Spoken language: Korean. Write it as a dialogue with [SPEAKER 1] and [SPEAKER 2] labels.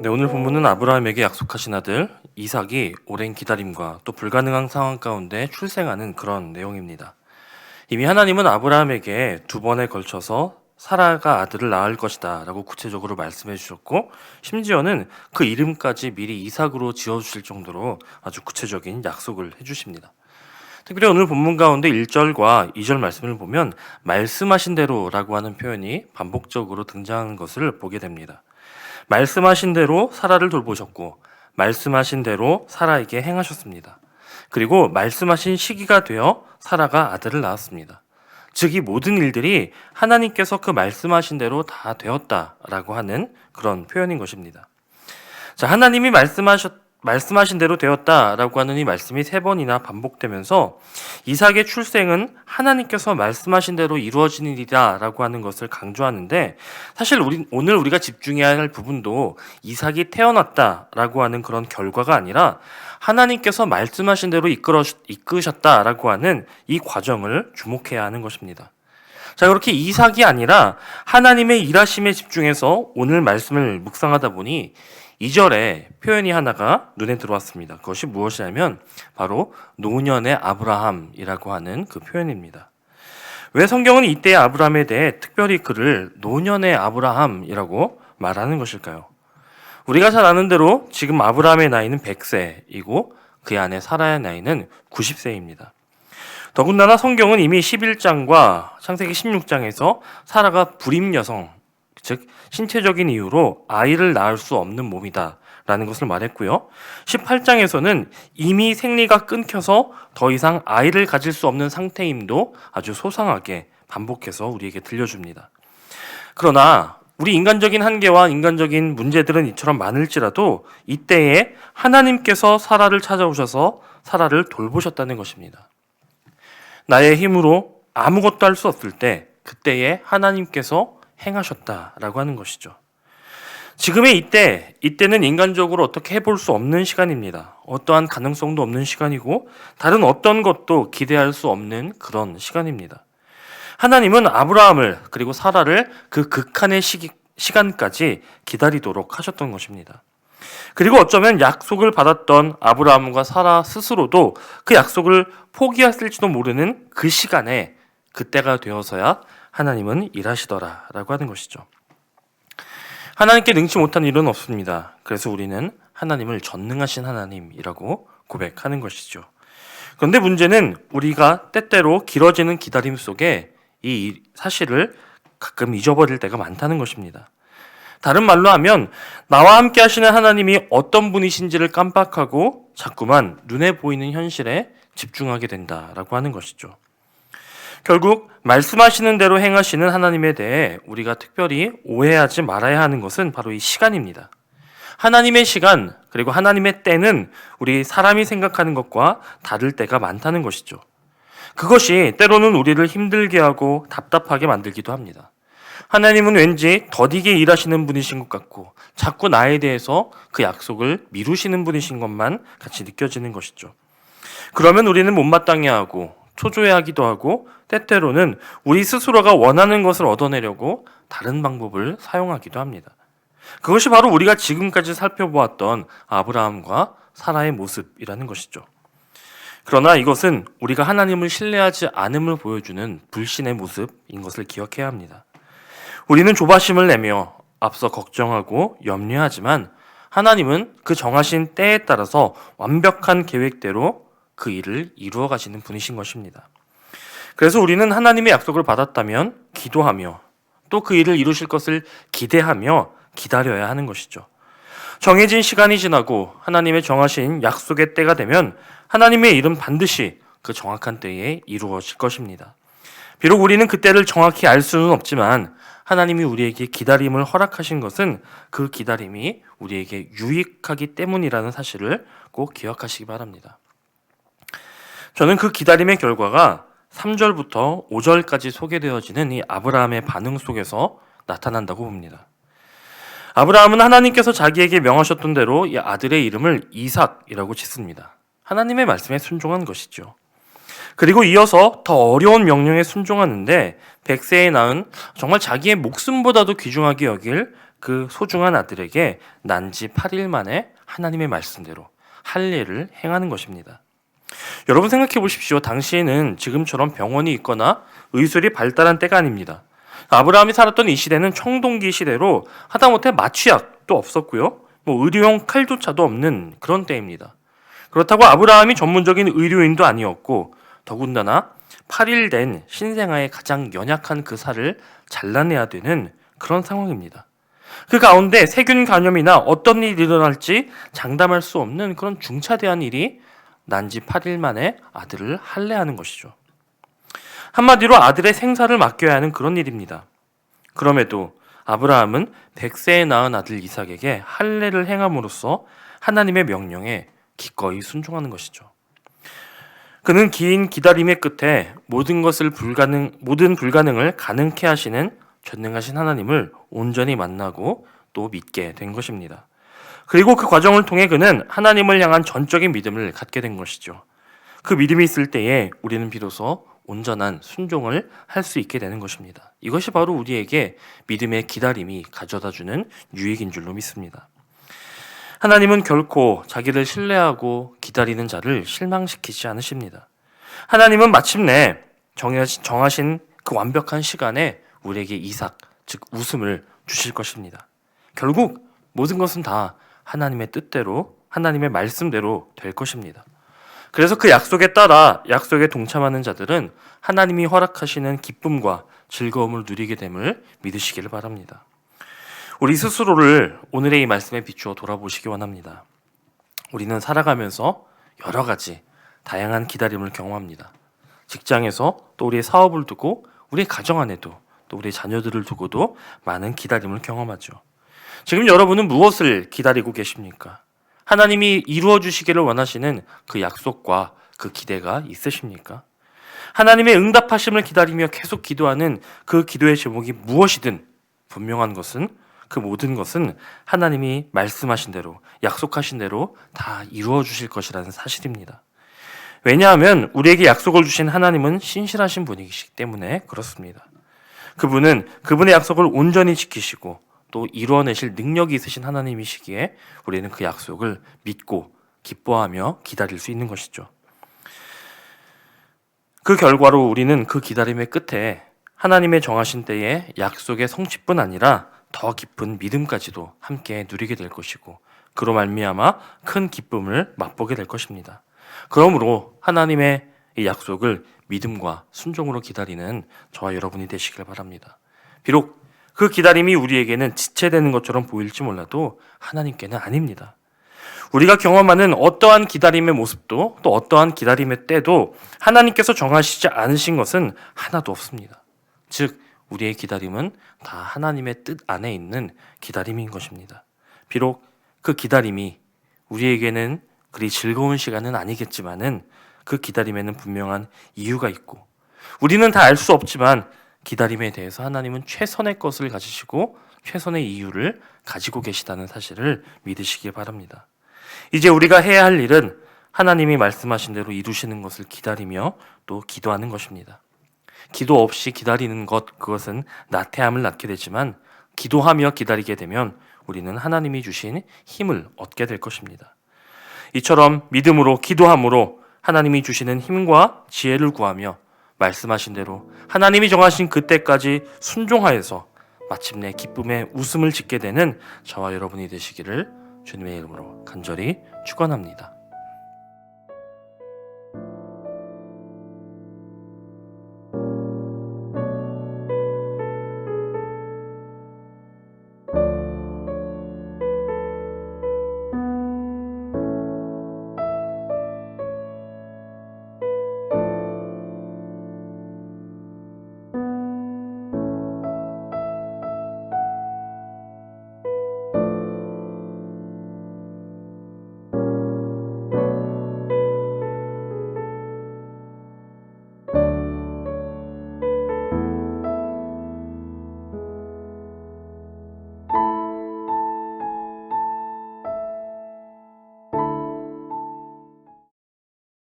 [SPEAKER 1] 네, 오늘 본문은 아브라함에게 약속하신 아들 이삭이 오랜 기다림과 또 불가능한 상황 가운데 출생하는 그런 내용입니다. 이미 하나님은 아브라함에게 두 번에 걸쳐서 사라가 아들을 낳을 것이다 라고 구체적으로 말씀해 주셨고, 심지어는 그 이름까지 미리 이삭으로 지어주실 정도로 아주 구체적인 약속을 해주십니다. 특별히 오늘 본문 가운데 1절과 2절 말씀을 보면 말씀하신 대로라고 하는 표현이 반복적으로 등장하는 것을 보게 됩니다. 말씀하신 대로 사라를 돌보셨고, 말씀하신 대로 사라에게 행하셨습니다. 그리고 말씀하신 시기가 되어 사라가 아들을 낳았습니다. 즉, 이 모든 일들이 하나님께서 그 말씀하신 대로 다 되었다라고 하는 그런 표현인 것입니다. 자, 하나님이 말씀하신 대로 되었다라고 하는 이 말씀이 3번이나 반복되면서 이삭의 출생은 하나님께서 말씀하신 대로 이루어진 일이다라고 하는 것을 강조하는데, 사실 오늘 우리가 집중해야 할 부분도 이삭이 태어났다라고 하는 그런 결과가 아니라 하나님께서 말씀하신 대로 이끄셨다라고 하는 이 과정을 주목해야 하는 것입니다. 자, 그렇게 이삭이 아니라 하나님의 일하심에 집중해서 오늘 말씀을 묵상하다 보니 2절에 표현이 하나가 눈에 들어왔습니다. 그것이 무엇이냐면 바로 노년의 아브라함이라고 하는 그 표현입니다. 왜 성경은 이때의 아브라함에 대해 특별히 그를 노년의 아브라함이라고 말하는 것일까요? 우리가 잘 아는 대로 지금 아브라함의 나이는 100세이고 그의 아내 사라의 나이는 90세입니다. 더군다나 성경은 이미 11장과 창세기 16장에서 사라가 불임 여성, 즉 신체적인 이유로 아이를 낳을 수 없는 몸이다 라는 것을 말했고요. 18장에서는 이미 생리가 끊겨서 더 이상 아이를 가질 수 없는 상태임도 아주 소상하게 반복해서 우리에게 들려줍니다. 그러나 우리 인간적인 한계와 인간적인 문제들은 이처럼 많을지라도 이때에 하나님께서 사라를 찾아오셔서 사라를 돌보셨다는 것입니다. 나의 힘으로 아무것도 할 수 없을 때 그때에 하나님께서 행하셨다라고 하는 것이죠. 지금의 이때는 인간적으로 어떻게 해볼 수 없는 시간입니다. 어떠한 가능성도 없는 시간이고 다른 어떤 것도 기대할 수 없는 그런 시간입니다. 하나님은 아브라함을 그리고 사라를 그 극한의 시간까지 기다리도록 하셨던 것입니다. 그리고 어쩌면 약속을 받았던 아브라함과 사라 스스로도 그 약속을 포기했을지도 모르는 그 시간에 그때가 되어서야 하나님은 일하시더라라고 하는 것이죠. 하나님께 능치 못한 일은 없습니다. 그래서 우리는 하나님을 전능하신 하나님이라고 고백하는 것이죠. 그런데 문제는 우리가 때때로 길어지는 기다림 속에 이 사실을 가끔 잊어버릴 때가 많다는 것입니다. 다른 말로 하면 나와 함께 하시는 하나님이 어떤 분이신지를 깜빡하고 자꾸만 눈에 보이는 현실에 집중하게 된다라고 하는 것이죠. 결국 말씀하시는 대로 행하시는 하나님에 대해 우리가 특별히 오해하지 말아야 하는 것은 바로 이 시간입니다. 하나님의 시간 그리고 하나님의 때는 우리 사람이 생각하는 것과 다를 때가 많다는 것이죠. 그것이 때로는 우리를 힘들게 하고 답답하게 만들기도 합니다. 하나님은 왠지 더디게 일하시는 분이신 것 같고 자꾸 나에 대해서 그 약속을 미루시는 분이신 것만 같이 느껴지는 것이죠. 그러면 우리는 못마땅해 하고 초조해하기도 하고 때때로는 우리 스스로가 원하는 것을 얻어내려고 다른 방법을 사용하기도 합니다. 그것이 바로 우리가 지금까지 살펴보았던 아브라함과 사라의 모습이라는 것이죠. 그러나 이것은 우리가 하나님을 신뢰하지 않음을 보여주는 불신의 모습인 것을 기억해야 합니다. 우리는 조바심을 내며 앞서 걱정하고 염려하지만 하나님은 그 정하신 때에 따라서 완벽한 계획대로 그 일을 이루어 가시는 분이신 것입니다. 그래서 우리는 하나님의 약속을 받았다면 기도하며 또 그 일을 이루실 것을 기대하며 기다려야 하는 것이죠. 정해진 시간이 지나고 하나님의 정하신 약속의 때가 되면 하나님의 일은 반드시 그 정확한 때에 이루어질 것입니다. 비록 우리는 그때를 정확히 알 수는 없지만 하나님이 우리에게 기다림을 허락하신 것은 그 기다림이 우리에게 유익하기 때문이라는 사실을 꼭 기억하시기 바랍니다. 저는 그 기다림의 결과가 3절부터 5절까지 소개되어지는 이 아브라함의 반응 속에서 나타난다고 봅니다. 아브라함은 하나님께서 자기에게 명하셨던 대로 이 아들의 이름을 이삭이라고 짓습니다. 하나님의 말씀에 순종한 것이죠. 그리고 이어서 더 어려운 명령에 순종하는데 백세에 낳은 정말 자기의 목숨보다도 귀중하게 여길 그 소중한 아들에게 난지 8일 만에 하나님의 말씀대로 할례를 행하는 것입니다. 여러분 생각해 보십시오. 당시에는 지금처럼 병원이 있거나 의술이 발달한 때가 아닙니다. 아브라함이 살았던 이 시대는 청동기 시대로 하다못해 마취약도 없었고요. 의료용 칼조차도 없는 그런 때입니다. 그렇다고 아브라함이 전문적인 의료인도 아니었고 더군다나 8일 된 신생아의 가장 연약한 그 살을 잘라내야 되는 그런 상황입니다. 그 가운데 세균 감염이나 어떤 일이 일어날지 장담할 수 없는 그런 중차대한 일이 난지 8일 만에 아들을 할례하는 것이죠. 한마디로 아들의 생사를 맡겨야 하는 그런 일입니다. 그럼에도 아브라함은 100세에 낳은 아들 이삭에게 할례를 행함으로써 하나님의 명령에 기꺼이 순종하는 것이죠. 그는 긴 기다림의 끝에 모든 불가능을 가능케 하시는 전능하신 하나님을 온전히 만나고 또 믿게 된 것입니다. 그리고 그 과정을 통해 그는 하나님을 향한 전적인 믿음을 갖게 된 것이죠. 그 믿음이 있을 때에 우리는 비로소 온전한 순종을 할 수 있게 되는 것입니다. 이것이 바로 우리에게 믿음의 기다림이 가져다주는 유익인 줄로 믿습니다. 하나님은 결코 자기를 신뢰하고 기다리는 자를 실망시키지 않으십니다. 하나님은 마침내 정하신 그 완벽한 시간에 우리에게 이삭, 즉 웃음을 주실 것입니다. 결국 모든 것은 다 하나님의 뜻대로, 하나님의 말씀대로 될 것입니다. 그래서 그 약속에 따라 약속에 동참하는 자들은 하나님이 허락하시는 기쁨과 즐거움을 누리게 됨을 믿으시기를 바랍니다. 우리 스스로를 오늘의 이 말씀에 비추어 돌아보시기 원합니다. 우리는 살아가면서 여러 가지 다양한 기다림을 경험합니다. 직장에서 또 우리의 사업을 두고 우리의 가정 안에도 또 우리의 자녀들을 두고도 많은 기다림을 경험하죠. 지금 여러분은 무엇을 기다리고 계십니까? 하나님이 이루어 주시기를 원하시는 그 약속과 그 기대가 있으십니까? 하나님의 응답하심을 기다리며 계속 기도하는 그 기도의 제목이 무엇이든 분명한 것은 그 모든 것은 하나님이 말씀하신 대로 약속하신 대로 다 이루어 주실 것이라는 사실입니다. 왜냐하면 우리에게 약속을 주신 하나님은 신실하신 분이시기 때문에 그렇습니다. 그분은 그분의 약속을 온전히 지키시고 또 이루어내실 능력이 있으신 하나님이시기에 우리는 그 약속을 믿고 기뻐하며 기다릴 수 있는 것이죠. 그 결과로 우리는 그 기다림의 끝에 하나님의 정하신 때에 약속의 성취뿐 아니라 더 깊은 믿음까지도 함께 누리게 될 것이고 그로 말미암아 큰 기쁨을 맛보게 될 것입니다. 그러므로 하나님의 이 약속을 믿음과 순종으로 기다리는 저와 여러분이 되시길 바랍니다. 비록 그 기다림이 우리에게는 지체되는 것처럼 보일지 몰라도 하나님께는 아닙니다. 우리가 경험하는 어떠한 기다림의 모습도 또 어떠한 기다림의 때도 하나님께서 정하시지 않으신 것은 하나도 없습니다. 즉 우리의 기다림은 다 하나님의 뜻 안에 있는 기다림인 것입니다. 비록 그 기다림이 우리에게는 그리 즐거운 시간은 아니겠지만은 그 기다림에는 분명한 이유가 있고 우리는 다 알 수 없지만 기다림에 대해서 하나님은 최선의 것을 가지시고 최선의 이유를 가지고 계시다는 사실을 믿으시기 바랍니다. 이제 우리가 해야 할 일은 하나님이 말씀하신 대로 이루시는 것을 기다리며 또 기도하는 것입니다. 기도 없이 기다리는 것, 그것은 나태함을 낳게 되지만 기도하며 기다리게 되면 우리는 하나님이 주신 힘을 얻게 될 것입니다. 이처럼 믿음으로 기도함으로 하나님이 주시는 힘과 지혜를 구하며 말씀하신 대로 하나님이 정하신 그때까지 순종하여서 마침내 기쁨의 웃음을 짓게 되는 저와 여러분이 되시기를 주님의 이름으로 간절히 축원합니다.